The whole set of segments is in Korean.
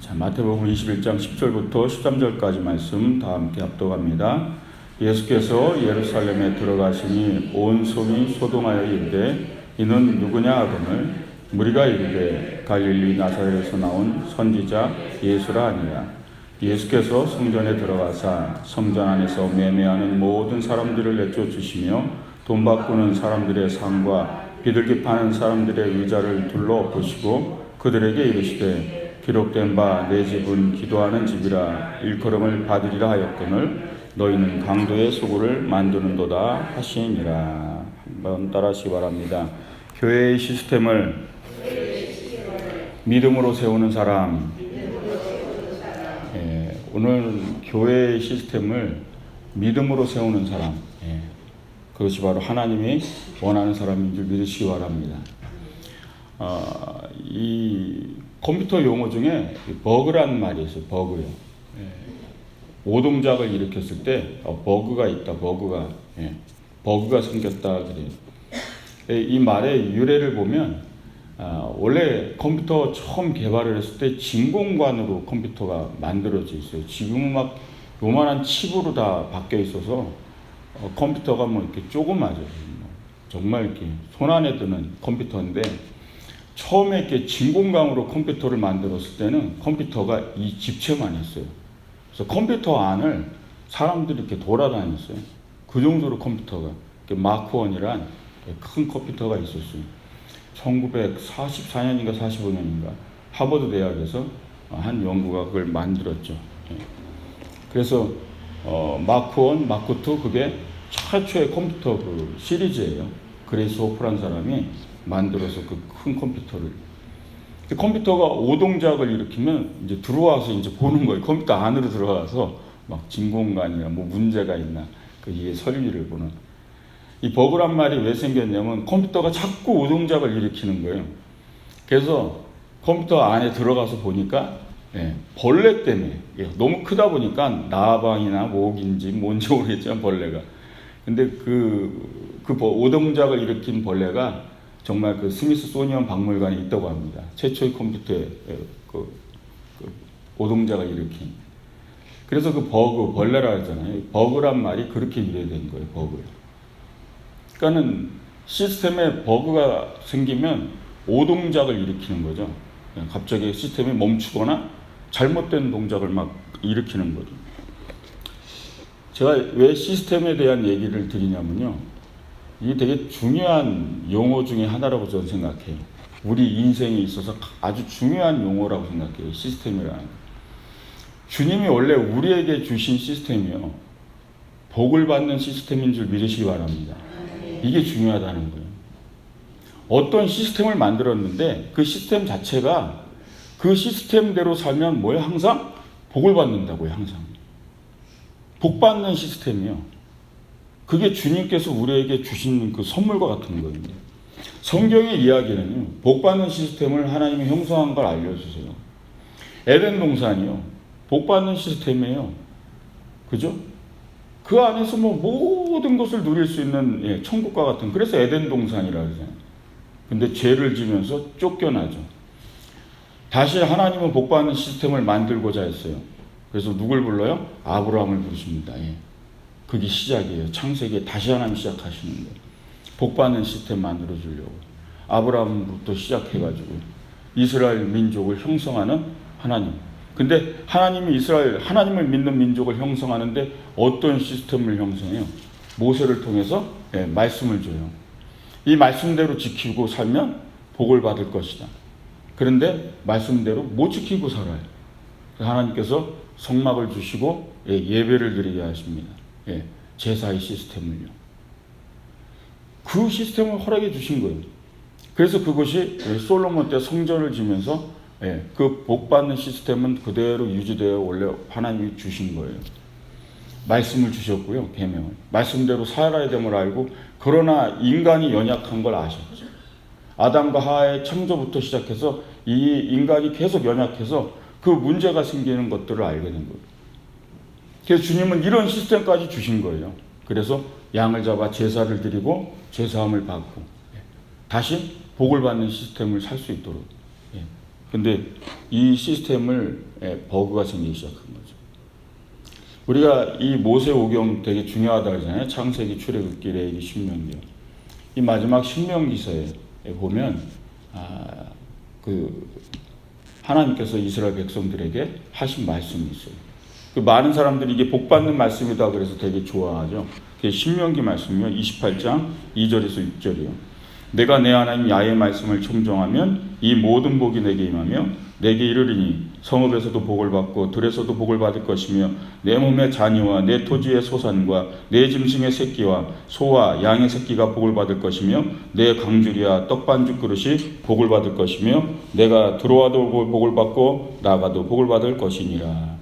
자, 마태복음 21장 10절부터 13절까지 말씀 다 함께 합독합니다. 예수께서 예루살렘에 들어가시니 온 성이 소동하여 이르되 이는 누구냐 하거늘 무리가 이르되 갈릴리 나사렛에서 나온 선지자 예수라 하니라. 예수께서 성전에 들어가사 성전 안에서 매매하는 모든 사람들을 내쫓으시며 돈 바꾸는 사람들의 상과 비둘기 파는 사람들의 의자를 둘러보시고 그들에게 이르시되 기록된 바 내 집은 기도하는 집이라 일컬음을 받으리라 하였거늘 너희는 강도의 소굴을 만드는도다 하시니라. 한번 따라하시기 바랍니다. 교회의 시스템을 믿음으로 세우는 사람. 오늘 교회의 시스템을 믿음으로 세우는 사람. 그것이 바로 하나님이 원하는 사람인 줄 믿으시기 바랍니다. 이 컴퓨터 용어 중에 버그라는 말이 있어요. 버그요. 오동작을 일으켰을 때 버그가 있다. 버그가 생겼다. 그래요. 이 말의 유래를 보면 원래 컴퓨터 처음 개발을 했을 때 진공관으로 컴퓨터가 만들어져 있어요. 지금은 막 요만한 칩으로 다 바뀌어 있어서 컴퓨터가 뭐 이렇게 조그마죠. 정말 이렇게 손 안에 드는 컴퓨터인데 처음에 이렇게 진공관으로 컴퓨터를 만들었을 때는 컴퓨터가 이 집체만 했어요. 그래서 컴퓨터 안을 사람들이 이렇게 돌아다녔어요. 그 정도로 컴퓨터가 마크1이란 큰 컴퓨터가 있었어요. 1944년인가 45년인가 하버드 대학에서 한 연구가 그걸 만들었죠. 그래서 마크1, 마크2 그게 최초의 컴퓨터 그 시리즈예요. 그레이스 호프라는 사람이 만들어서 그 큰 컴퓨터를. 컴퓨터가 오동작을 일으키면 이제 들어와서 이제 보는 거예요. 컴퓨터 안으로 들어가서 막 진공관이나 뭐 문제가 있나 이게 설리를 보는. 이 버그란 말이 왜 생겼냐면 컴퓨터가 자꾸 오동작을 일으키는 거예요. 그래서 컴퓨터 안에 들어가서 보니까 벌레 때문에 너무 크다 보니까 나방이나 모기인지 뭔지 모르겠지만 벌레가. 근데 그 오동작을 일으킨 벌레가 정말 그 스미소니언 박물관에 있다고 합니다. 최초의 컴퓨터에 그 오동작을 일으킨. 그래서 그 버그, 벌레라 하잖아요. 버그란 말이 그렇게 유래된 거예요. 버그. 그러니까는 시스템에 버그가 생기면 오동작을 일으키는 거죠. 갑자기 시스템이 멈추거나 잘못된 동작을 막 일으키는 거죠. 제가 왜 시스템에 대한 얘기를 드리냐면요. 이게 되게 중요한 용어 중에 하나라고 저는 생각해요. 우리 인생에 있어서 아주 중요한 용어라고 생각해요. 시스템이라는 거. 주님이 원래 우리에게 주신 시스템이요. 복을 받는 시스템인 줄 믿으시기 바랍니다. 이게 중요하다는 거예요. 어떤 시스템을 만들었는데 그 시스템 자체가 그 시스템대로 살면 뭐예요? 항상 복을 받는다고요. 항상. 복 받는 시스템이요. 그게 주님께서 우리에게 주신 그 선물과 같은 거예요. 성경의 이야기는요. 복 받는 시스템을 하나님이 형성한 걸 알려주세요. 에덴 동산이요. 복 받는 시스템이에요. 그죠? 그 안에서 뭐 모든 것을 누릴 수 있는 천국과 같은. 그래서 에덴 동산이라고 하잖아요. 근데 죄를 지면서 쫓겨나죠. 다시 하나님은 복 받는 시스템을 만들고자 했어요. 그래서 누굴 불러요? 아브라함을 부르십니다. 그게 시작이에요. 창세기에 다시 하나님 시작하시는 거예요. 복 받는 시스템 만들어 주려고. 아브라함부터 시작해가지고 이스라엘 민족을 형성하는 하나님. 근데 하나님이 하나님을 믿는 민족을 형성하는데 어떤 시스템을 형성해요? 모세를 통해서 말씀을 줘요. 이 말씀대로 지키고 살면 복을 받을 것이다. 그런데 말씀대로 못 지키고 살아요. 하나님께서 성막을 주시고 예배를 드리게 하십니다. 제사의 시스템을요. 그 시스템을 허락해 주신 거예요. 그래서 그것이 솔로몬 때 성전을 지면서 그 복받는 시스템은 그대로 유지되어 원래 하나님이 주신 거예요. 말씀을 주셨고요. 계명을. 말씀대로 살아야 됨을 알고 그러나 인간이 연약한 걸 아셨죠. 아담과 하와의 창조부터 시작해서 이 인간이 계속 연약해서 그 문제가 생기는 것들을 알게 된 거예요. 그래서 주님은 이런 시스템까지 주신 거예요. 그래서 양을 잡아 제사를 드리고 제사함을 받고 다시 복을 받는 시스템을 살 수 있도록 근데 이 시스템을 버그가 생기기 시작한 거죠. 우리가 이 모세오경 되게 중요하다 그러잖아요. 창세기, 출애굽기, 레위기, 신명기. 이 마지막 신명기서에 보면 하나님께서 이스라엘 백성들에게 하신 말씀이 있어요. 그 많은 사람들이 이게 복받는 말씀이다 그래서 되게 좋아하죠. 그게 신명기 말씀이요. 28장 2절에서 6절이요. 내가 내 하나님 야훼의 말씀을 청종하면 이 모든 복이 내게 임하며 내게 이르리니 성읍에서도 복을 받고 들에서도 복을 받을 것이며 내 몸의 자녀와 내 토지의 소산과 내 짐승의 새끼와 소와 양의 새끼가 복을 받을 것이며 내 강주리와 떡반죽 그릇이 복을 받을 것이며 내가 들어와도 복을 받고 나가도 복을 받을 것이니라.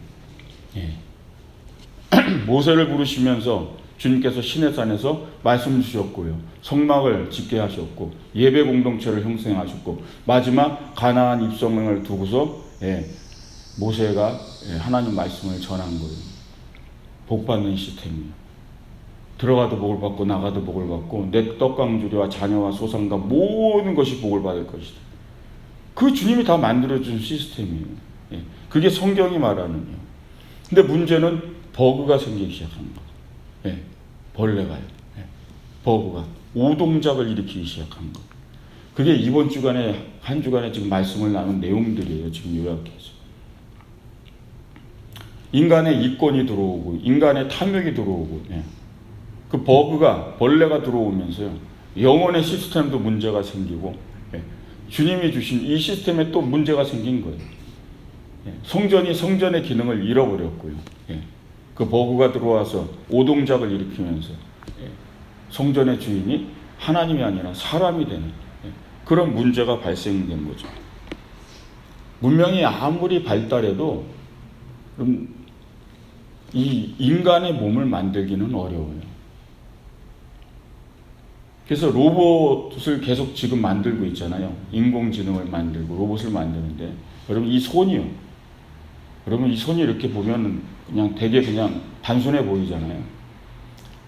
모세를 부르시면서 주님께서 시내산에서 말씀 주셨고요. 성막을 짓게 하셨고 예배 공동체를 형성하셨고 마지막 가나안 입성을 두고서 모세가 하나님 말씀을 전한 거예요. 복받는 시스템이에요. 들어가도 복을 받고 나가도 복을 받고 내 떡강주리와 자녀와 소산과 모든 것이 복을 받을 것이다. 그 주님이 다 만들어준 시스템이에요. 그게 성경이 말하는 거예요. 근데 문제는 버그가 생기기 시작한 거예요. 벌레가요. 버그가 오동작을 일으키기 시작한 거. 그게 이번 주간에 한 주간에 지금 말씀을 나눈 내용들이에요. 지금 요약해서 인간의 이권이 들어오고 인간의 탐욕이 들어오고 그 버그가 벌레가 들어오면서요. 영혼의 시스템도 문제가 생기고 주님이 주신 이 시스템에 또 문제가 생긴 거예요. 성전이 성전의 기능을 잃어버렸고요. 그 버그가 들어와서 오동작을 일으키면서 성전의 주인이 하나님이 아니라 사람이 되는 그런 문제가 발생된 거죠. 문명이 아무리 발달해도 이 인간의 몸을 만들기는 어려워요. 그래서 로봇을 계속 지금 만들고 있잖아요. 인공지능을 만들고 로봇을 만드는데 여러분 이 손이요. 여러분 이 손이 이렇게 보면 그냥 되게 그냥 단순해 보이잖아요.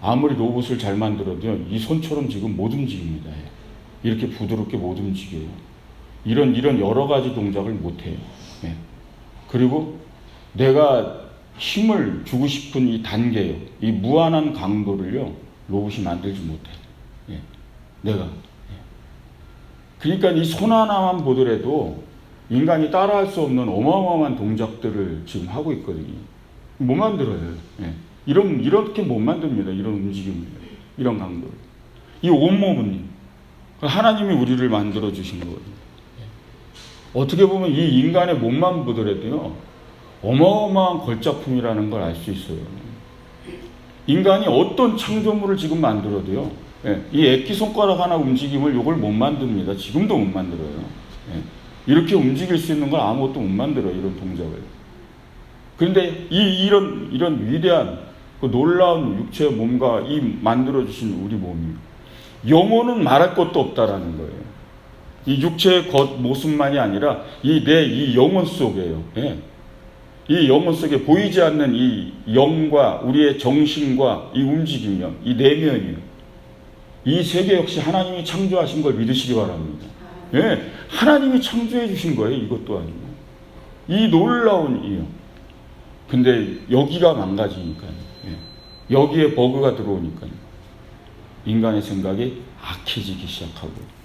아무리 로봇을 잘 만들어도요. 이 손처럼 지금 못 움직입니다. 이렇게 부드럽게 못 움직여요. 이런 여러 가지 동작을 못 해요. 그리고 내가 힘을 주고 싶은 이 단계요. 이 무한한 강도를요. 로봇이 만들지 못해요. 내가. 그러니까 이 손 하나만 보더라도 인간이 따라할 수 없는 어마어마한 동작들을 지금 하고 있거든요. 못 만들어요. 이렇게 못 만듭니다. 이런 움직임을. 이런 강도를. 이 온몸은 하나님이 우리를 만들어 주신 거거든요. 어떻게 보면 이 인간의 몸만 보더라도요. 어마어마한 걸작품이라는 걸 알 수 있어요. 인간이 어떤 창조물을 지금 만들어도요. 이 액기손가락 하나 움직임을 이걸 못 만듭니다. 지금도 못 만들어요. 이렇게 움직일 수 있는 걸 아무것도 못 만들어요. 이런 동작을. 그런데 이런 위대한 그 놀라운 육체의 몸과 이 만들어주신 우리 몸이 영혼은 말할 것도 없다라는 거예요. 이 육체의 겉모습만이 아니라 이 영혼 속에요. 이 영혼 속에 보이지 않는 이 영과 우리의 정신과 이 움직임이요. 이 내면이요. 이 세계 역시 하나님이 창조하신 걸 믿으시기 바랍니다. 하나님이 창조해 주신 거예요. 이것 또한. 이 놀라운 이요. 근데 여기가 망가지니까요. 여기에 버그가 들어오니까요. 인간의 생각이 악해지기 시작하고.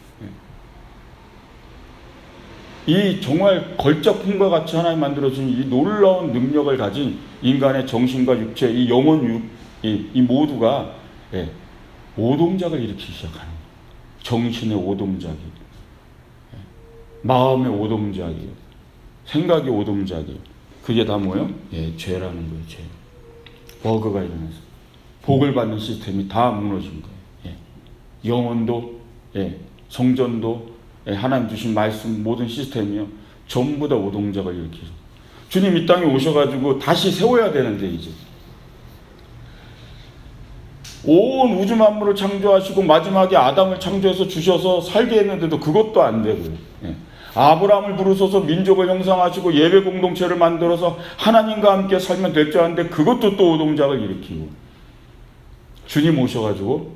이 정말 걸작품과 같이 하나님 만들어준 이 놀라운 능력을 가진 인간의 정신과 육체, 이 영혼, 이 모두가 오동작을 일으키기 시작하는 거예요. 정신의 오동작이, 마음의 오동작이, 생각의 오동작이. 그게 다 뭐예요? 죄라는 거예요. 죄. 버그가 일어나서 복을 받는 시스템이 다 무너진 거예요. 영혼도, 성전도, 하나님 주신 말씀 모든 시스템이요. 전부 다 오동작을 일으키죠. 주님 이 땅에 오셔가지고 다시 세워야 되는데 이제 온 우주 만물을 창조하시고 마지막에 아담을 창조해서 주셔서 살게 했는데도 그것도 안 되고요. 아브라함을 부르셔서 민족을 형성하시고 예배 공동체를 만들어서 하나님과 함께 살면 될 줄 알았는데 그것도 또 오동작을 일으키고 주님 오셔가지고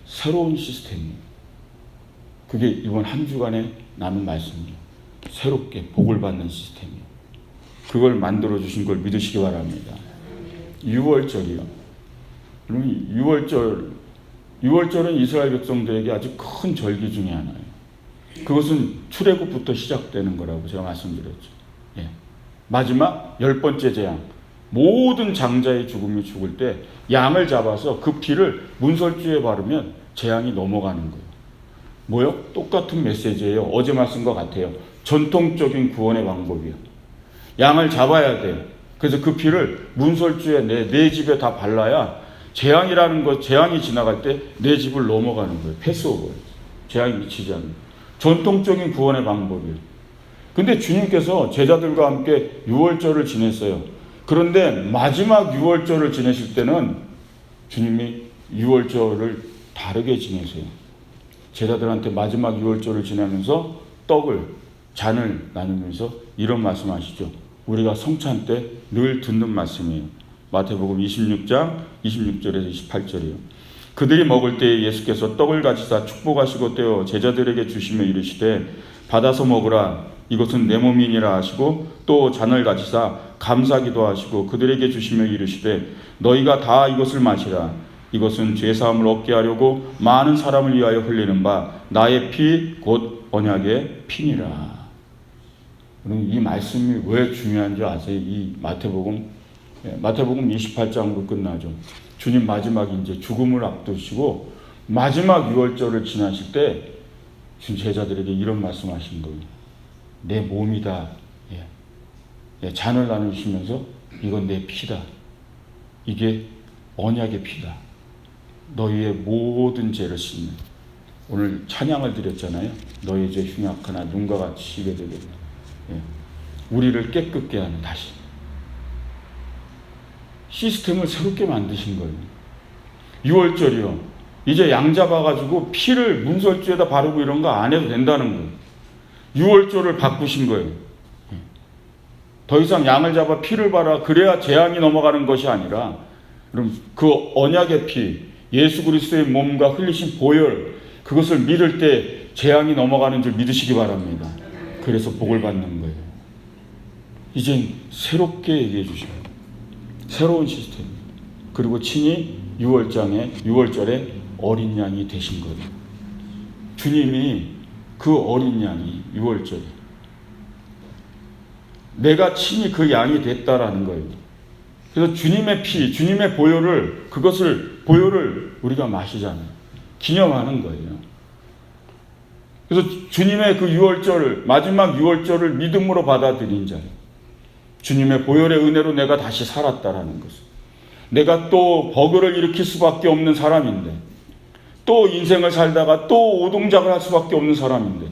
새로운 시스템이에요. 그게 이번 한 주간에 나눈 말씀이에요. 새롭게 복을 받는 시스템이에요. 그걸 만들어주신 걸 믿으시기 바랍니다. 유월절이요. 유월절은 이스라엘 백성들에게 아주 큰 절기 중에 하나예요. 그것은 출애굽부터 시작되는 거라고 제가 말씀드렸죠. 예. 마지막 10번째 재앙. 모든 장자의 죽음이 죽을 때 양을 잡아서 그 피를 문설주에 바르면 재앙이 넘어가는 거예요. 뭐요? 똑같은 메시지예요. 어제 말씀과 같아요. 전통적인 구원의 방법이요. 양을 잡아야 돼요. 그래서 그 피를 문설주에 내 집에 다 발라야 재앙이 지나갈 때 내 집을 넘어가는 거예요. 패스오버예요. 재앙이 미치지 않는. 전통적인 구원의 방법이에요. 근데 주님께서 제자들과 함께 유월절을 지냈어요. 그런데 마지막 유월절을 지내실 때는 주님이 유월절을 다르게 지내세요. 제자들한테 마지막 유월절을 지내면서 잔을 나누면서 이런 말씀하시죠. 우리가 성찬 때 늘 듣는 말씀이에요. 마태복음 26장 26절에서 28절이요. 그들이 먹을 때에 예수께서 떡을 가지사 축복하시고 떼어 제자들에게 주시며 이르시되 받아서 먹으라 이것은 내 몸이니라 하시고 또 잔을 가지사 감사기도 하시고 그들에게 주시며 이르시되 너희가 다 이것을 마시라 이것은 죄사함을 얻게 하려고 많은 사람을 위하여 흘리는 바 나의 피 곧 언약의 피니라. 이 말씀이 왜 중요한지 아세요? 이 마태복음 28장으로 끝나죠. 주님 마지막 이제 죽음을 앞두시고 마지막 유월절을 지나실 때 주님 제자들에게 이런 말씀하신 거예요. 내 몸이다. 잔을 나누시면서 이건 내 피다. 이게 언약의 피다. 너희의 모든 죄를 씻는. 오늘 찬양을 드렸잖아요. 너희 죄 흉악하나 눈과 같이 쉬게 되겠네. 우리를 깨끗게 하는 다시 시스템을 새롭게 만드신 거예요. 6월절이요. 이제 양 잡아가지고 피를 문설주에다 바르고 이런 거 안 해도 된다는 거예요. 6월절을 바꾸신 거예요. 더 이상 양을 잡아 피를 바라 그래야 재앙이 넘어가는 것이 아니라 그럼 그 언약의 피 예수 그리스도의 몸과 흘리신 보혈 그것을 믿을 때 재앙이 넘어가는 줄 믿으시기 바랍니다. 그래서 복을 받는 거예요. 이젠 새롭게 얘기해 주셔요. 새로운 시스템. 그리고 친히 6월절에 어린 양이 되신 거예요. 주님이 그 어린 양이 6월절에 내가 친히 그 양이 됐다라는 거예요. 그래서 주님의 피, 주님의 보혈을 우리가 마시잖아요. 기념하는 거예요. 그래서 주님의 그 6월절, 마지막 6월절을 믿음으로 받아들인 자예요. 주님의 보혈의 은혜로 내가 다시 살았다라는 것을. 내가 또 버그를 일으킬 수밖에 없는 사람인데, 또 인생을 살다가 또 오동작을 할 수밖에 없는 사람인데,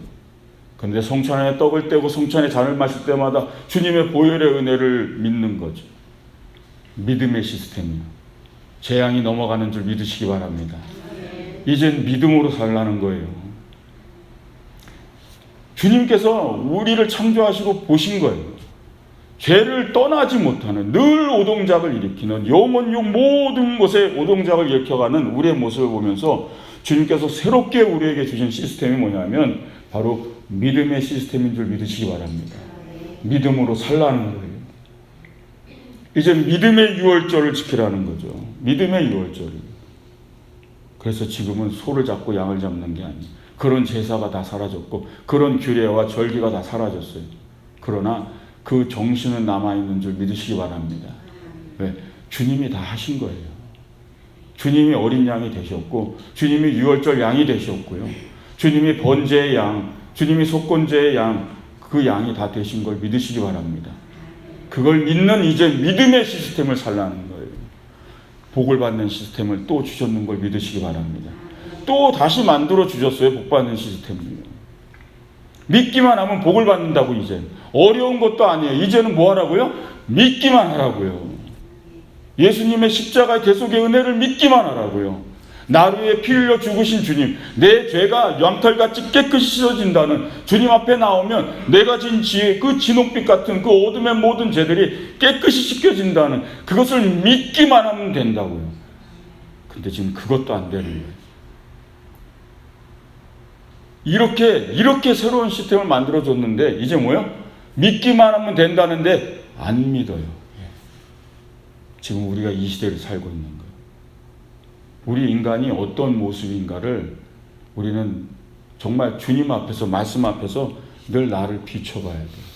그런데 성찬에 떡을 떼고 성찬에 잔을 마실 때마다 주님의 보혈의 은혜를 믿는 거죠. 믿음의 시스템이요. 재앙이 넘어가는 줄 믿으시기 바랍니다. 이젠 믿음으로 살라는 거예요. 주님께서 우리를 창조하시고 보신 거예요. 죄를 떠나지 못하는 늘 오동작을 일으키는 영혼육 모든 곳에 오동작을 일으켜가는 우리의 모습을 보면서 주님께서 새롭게 우리에게 주신 시스템이 뭐냐면 바로 믿음의 시스템인 줄 믿으시기 바랍니다. 믿음으로 살라는 거예요. 이제 믿음의 유월절을 지키라는 거죠. 믿음의 유월절. 그래서 지금은 소를 잡고 양을 잡는 게 아니에요. 그런 제사가 다 사라졌고 그런 규례와 절기가 다 사라졌어요. 그러나 그 정신은 남아있는 줄 믿으시기 바랍니다. 왜? 주님이 다 하신 거예요. 주님이 어린 양이 되셨고 주님이 유월절 양이 되셨고요. 주님이 번제의 양, 주님이 속건제의 양, 그 양이 다 되신 걸 믿으시기 바랍니다. 그걸 믿는 이제 믿음의 시스템을 살라는 거예요. 복을 받는 시스템을 또 주셨는 걸 믿으시기 바랍니다. 또 다시 만들어 주셨어요. 복 받는 시스템을. 믿기만 하면 복을 받는다고 이제. 어려운 것도 아니에요. 이제는 뭐 하라고요? 믿기만 하라고요. 예수님의 십자가의 대속의 은혜를 믿기만 하라고요. 나를 위해 피 흘려 죽으신 주님, 내 죄가 염털같이 깨끗이 씻어진다는 주님 앞에 나오면 내가 진 지혜, 그 진홍빛 같은 그 어둠의 모든 죄들이 깨끗이 씻겨진다는 그것을 믿기만 하면 된다고요. 근데 지금 그것도 안 되는 거예요. 이렇게 새로운 시스템을 만들어줬는데 이제 뭐요? 믿기만 하면 된다는데 안 믿어요. 지금 우리가 이 시대를 살고 있는 거예요. 우리 인간이 어떤 모습인가를 우리는 정말 주님 앞에서, 말씀 앞에서 늘 나를 비춰봐야 돼요.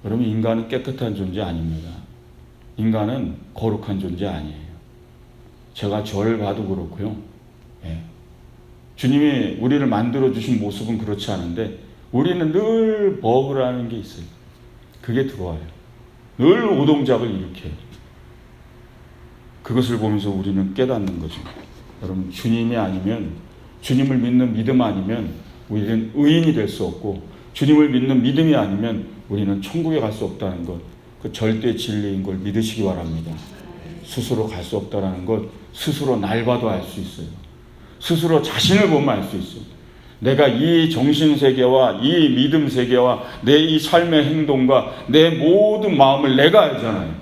여러분, 인간은 깨끗한 존재 아닙니다. 인간은 거룩한 존재 아니에요. 제가 저를 봐도 그렇고요. 주님이 우리를 만들어주신 모습은 그렇지 않은데 우리는 늘 버그라는 게 있어요. 그게 들어와요. 늘 오동작을 일으켜요. 그것을 보면서 우리는 깨닫는 거죠. 여러분, 주님이 아니면, 주님을 믿는 믿음 아니면 우리는 의인이 될 수 없고, 주님을 믿는 믿음이 아니면 우리는 천국에 갈 수 없다는 것, 그 절대 진리인 걸 믿으시기 바랍니다. 스스로 갈 수 없다는 것, 스스로 날 봐도 알 수 있어요. 스스로 자신을 보면 알 수 있어요. 내가 이 정신세계와 이 믿음 세계와 내 이 삶의 행동과 내 모든 마음을 내가 알잖아요.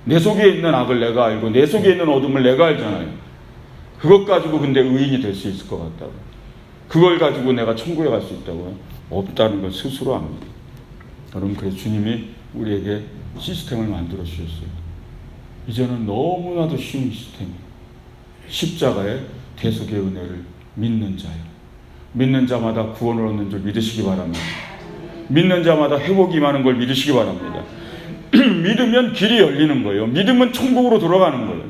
내 속에 있는 악을 내가 알고 내 속에 있는 어둠을 내가 알잖아요. 그것 가지고 근데 의인이 될 수 있을 것 같다고. 그걸 가지고 내가 천국에 갈 수 있다고요? 없다는 걸 스스로 압니다. 여러분, 그래서 주님이 우리에게 시스템을 만들어 주셨어요. 이제는 너무나도 쉬운 시스템이에요. 십자가의 대속의 은혜를 믿는 자요. 믿는 자마다 구원을 얻는 줄 믿으시기 바랍니다. 믿는 자마다 회복이 임하는 걸 믿으시기 바랍니다. 믿으면 길이 열리는 거예요. 믿으면 천국으로 돌아가는 거예요.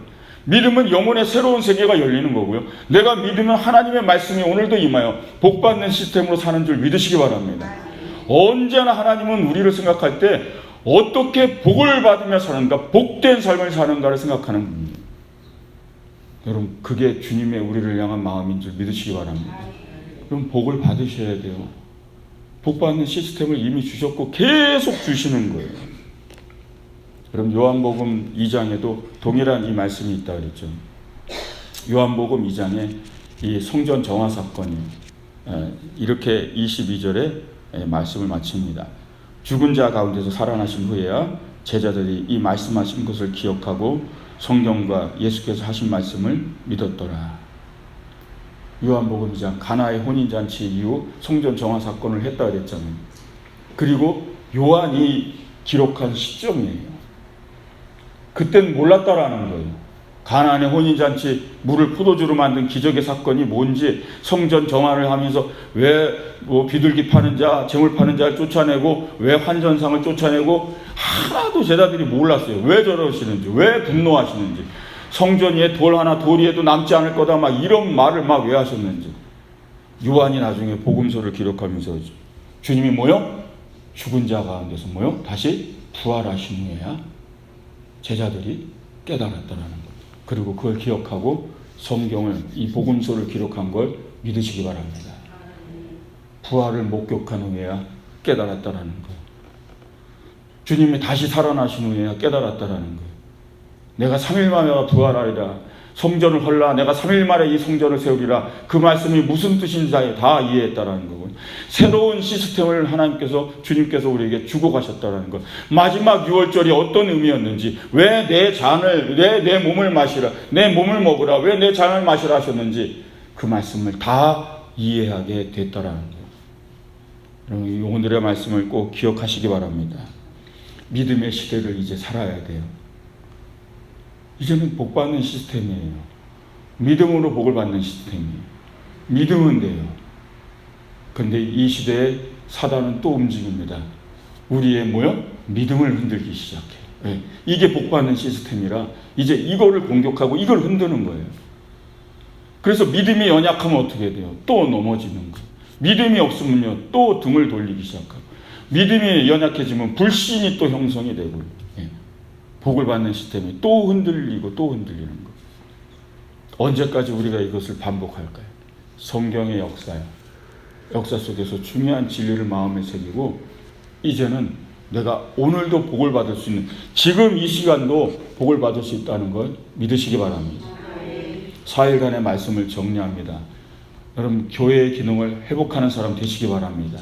믿으면 영혼의 새로운 세계가 열리는 거고요. 내가 믿으면 하나님의 말씀이 오늘도 임하여 복받는 시스템으로 사는 줄 믿으시기 바랍니다. 언제나 하나님은 우리를 생각할 때 어떻게 복을 받으며 사는가, 복된 삶을 사는가를 생각하는 겁니다. 여러분, 그게 주님의 우리를 향한 마음인 줄 믿으시기 바랍니다. 그럼 복을 받으셔야 돼요. 복받는 시스템을 이미 주셨고 계속 주시는 거예요. 여러분, 요한복음 2장에도 동일한 이 말씀이 있다 그랬죠. 요한복음 2장에 이 성전 정화 사건이 이렇게 22절에 말씀을 마칩니다. 죽은 자 가운데서 살아나신 후에야 제자들이 이 말씀하신 것을 기억하고 성경과 예수께서 하신 말씀을 믿었더라. 요한복음 2장 가나의 혼인잔치 이후 성전 정화 사건을 했다 그랬잖아요. 그리고 요한이 기록한 시점이에요. 그땐 몰랐다라는 거예요. 가나안의 혼인잔치, 물을 포도주로 만든 기적의 사건이 뭔지, 성전 정화를 하면서 왜 비둘기 파는 자, 재물 파는 자를 쫓아내고 왜 환전상을 쫓아내고 하나도 제자들이 몰랐어요. 왜 저러시는지, 왜 분노하시는지, 성전 위에 돌 하나 도리에도 남지 않을 거다, 막 이런 말을 막 왜 하셨는지. 요한이 나중에 복음서를 기록하면서 주님이 뭐요? 죽은 자 가운데서 뭐요? 다시 부활하신 후에야 제자들이 깨달았다는 것. 그리고 그걸 기억하고 성경을, 이 복음서를 기록한 걸 믿으시기 바랍니다. 부활을 목격한 후에야 깨달았다는 것. 주님이 다시 살아나신 후에야 깨달았다는 것. 내가 3일 만에 부활하리라. 성전을 헐라. 내가 3일 만에 이 성전을 세우리라. 그 말씀이 무슨 뜻인지 다 이해했다라는 거고. 새로운 시스템을 하나님께서, 주님께서 우리에게 주고 가셨다라는 것. 마지막 6월절이 어떤 의미였는지, 왜 내 잔을, 왜 내 몸을 마시라, 내 몸을 먹으라, 왜 내 잔을 마시라 하셨는지 그 말씀을 다 이해하게 됐다라는 거예요. 오늘의 말씀을 꼭 기억하시기 바랍니다. 믿음의 시대를 이제 살아야 돼요. 이제는 복받는 시스템이에요. 믿음으로 복을 받는 시스템이에요. 믿으면 돼요. 그런데 이 시대에 사단은 또 움직입니다. 우리의 믿음을 흔들기 시작해요. 네. 이게 복받는 시스템이라 이제 이거를 공격하고 이걸 흔드는 거예요. 그래서 믿음이 연약하면 어떻게 돼요? 또 넘어지는 거예요. 믿음이 없으면요, 또 등을 돌리기 시작하고, 믿음이 연약해지면 불신이 또 형성이 되고, 복을 받는 시스템이 또 흔들리고 또 흔들리는 거. 언제까지 우리가 이것을 반복할까요? 성경의 역사요. 역사 속에서 중요한 진리를 마음에 새기고, 이제는 내가 오늘도 복을 받을 수 있는, 지금 이 시간도 복을 받을 수 있다는 걸 믿으시기 바랍니다. 4일간의 말씀을 정리합니다. 여러분, 교회의 기능을 회복하는 사람 되시기 바랍니다.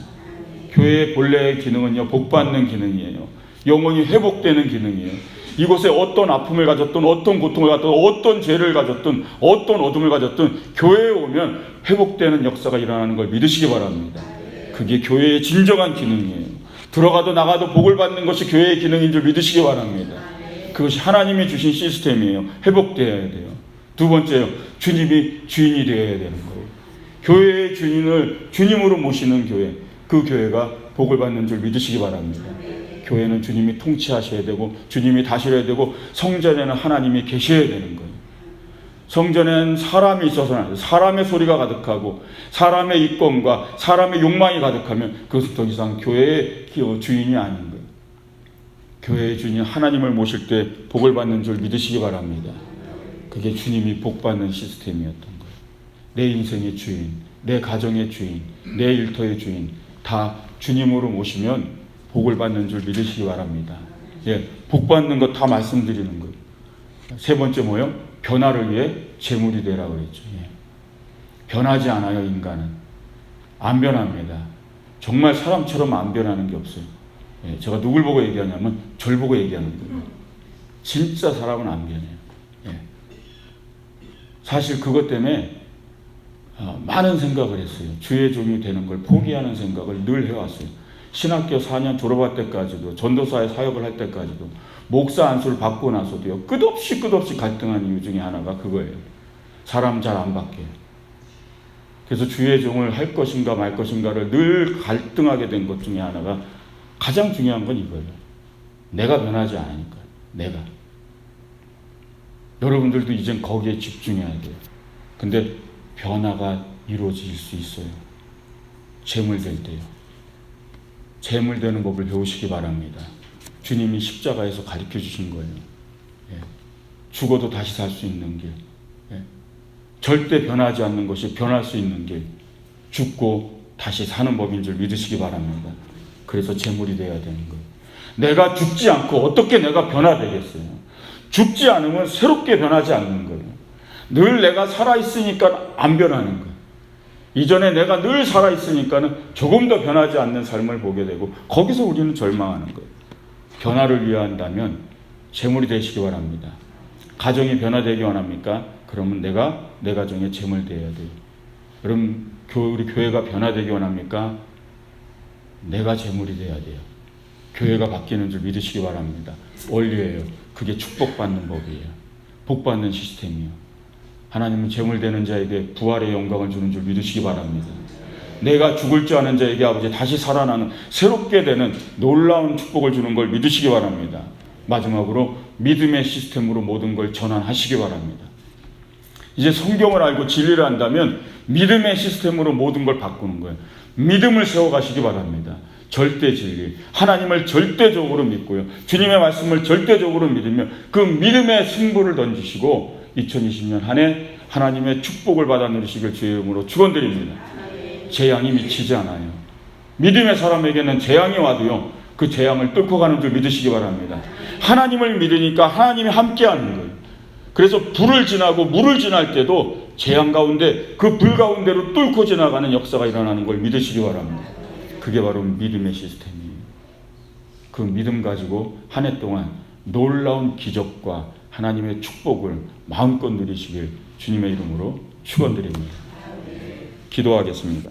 교회의 본래의 기능은요, 복받는 기능이에요. 영혼이 회복되는 기능이에요. 이곳에 어떤 아픔을 가졌든 어떤 고통을 가졌든 어떤 죄를 가졌든 어떤 어둠을 가졌든 교회에 오면 회복되는 역사가 일어나는 걸 믿으시기 바랍니다. 그게 교회의 진정한 기능이에요. 들어가도 나가도 복을 받는 것이 교회의 기능인 줄 믿으시기 바랍니다. 그것이 하나님이 주신 시스템이에요. 회복되어야 돼요. 두 번째요. 주님이 주인이 되어야 되는 거예요. 교회의 주인을 주님으로 모시는 교회, 그 교회가 복을 받는 줄 믿으시기 바랍니다. 교회는 주님이 통치하셔야 되고 주님이 다스려야 되고 성전에는 하나님이 계셔야 되는 거예요. 성전에는 사람이 있어서는 안 돼요. 사람의 소리가 가득하고 사람의 이권과 사람의 욕망이 가득하면 그것은 더 이상 교회의 주인이 아닌 거예요. 교회의 주인이 하나님을 모실 때 복을 받는 줄 믿으시기 바랍니다. 그게 주님이 복 받는 시스템이었던 거예요. 내 인생의 주인, 내 가정의 주인, 내 일터의 주인 다 주님으로 모시면 복을 받는 줄 믿으시기 바랍니다. 예, 복 받는 거 다 말씀드리는 거예요. 세 번째 뭐요? 변화를 위해 제물이 되라 그랬죠. 예. 변하지 않아요. 인간은 안 변합니다. 정말 사람처럼 안 변하는 게 없어요. 예, 제가 누굴 보고 얘기하냐면 절 보고 얘기하는 거예요. 진짜 사람은 안 변해요. 예. 사실 그것 때문에 많은 생각을 했어요. 주의 종이 되는 걸 포기하는 생각을 늘 해왔어요. 신학교 4년 졸업할 때까지도, 전도사의 사역을 할 때까지도, 목사 안수를 받고 나서도요, 끝없이 갈등한 이유 중에 하나가 그거예요. 사람 잘 안 바뀌어요. 그래서 주의 종을 할 것인가 말 것인가를 늘 갈등하게 된 것 중에 하나가, 가장 중요한 건 이거예요. 내가 변하지 않으니까. 내가. 여러분들도 이젠 거기에 집중해야 돼요. 근데 변화가 이루어질 수 있어요. 재물될 때요. 재물되는 법을 배우시기 바랍니다. 주님이 십자가에서 가르쳐 주신 거예요. 예. 죽어도 다시 살 수 있는 길. 예. 절대 변하지 않는 것이 변할 수 있는 길. 죽고 다시 사는 법인 줄 믿으시기 바랍니다. 그래서 재물이 되어야 되는 거예요. 내가 죽지 않고 어떻게 내가 변화되겠어요? 죽지 않으면 새롭게 변하지 않는 거예요. 늘 내가 살아있으니까 안 변하는 거예요. 이전에 내가 늘 살아있으니까는 조금 더 변하지 않는 삶을 보게 되고 거기서 우리는 절망하는 거예요. 변화를 위한다면 재물이 되시기 바랍니다. 가정이 변화되기 원합니까? 그러면 내가 내 가정에 재물 되어야 돼요. 여러분 우리 교회가 변화되기 원합니까? 내가 재물이 돼야 돼요. 교회가 바뀌는 줄 믿으시기 바랍니다. 원리예요. 그게 축복받는 법이에요. 복받는 시스템이에요. 하나님은 재물되는 자에게 부활의 영광을 주는 줄 믿으시기 바랍니다. 내가 죽을 줄 아는 자에게 아버지 다시 살아나는 새롭게 되는 놀라운 축복을 주는 걸 믿으시기 바랍니다. 마지막으로 믿음의 시스템으로 모든 걸 전환하시기 바랍니다. 이제 성경을 알고 진리를 안다면 믿음의 시스템으로 모든 걸 바꾸는 거예요. 믿음을 세워가시기 바랍니다. 절대 진리, 하나님을 절대적으로 믿고요. 주님의 말씀을 절대적으로 믿으며 그 믿음의 승부를 던지시고 2020년 한 해 하나님의 축복을 받아 누리시길 주의 이름으로 축원드립니다. 재앙이 미치지 않아요. 믿음의 사람에게는 재앙이 와도요, 그 재앙을 뚫고 가는 줄 믿으시기 바랍니다. 하나님을 믿으니까 하나님이 함께하는 거예요. 그래서 불을 지나고 물을 지날 때도 재앙 가운데 그 불 가운데로 뚫고 지나가는 역사가 일어나는 걸 믿으시기 바랍니다. 그게 바로 믿음의 시스템이에요. 그 믿음 가지고 한 해 동안 놀라운 기적과 하나님의 축복을 마음껏 누리시길 주님의 이름으로 축원드립니다. 기도하겠습니다.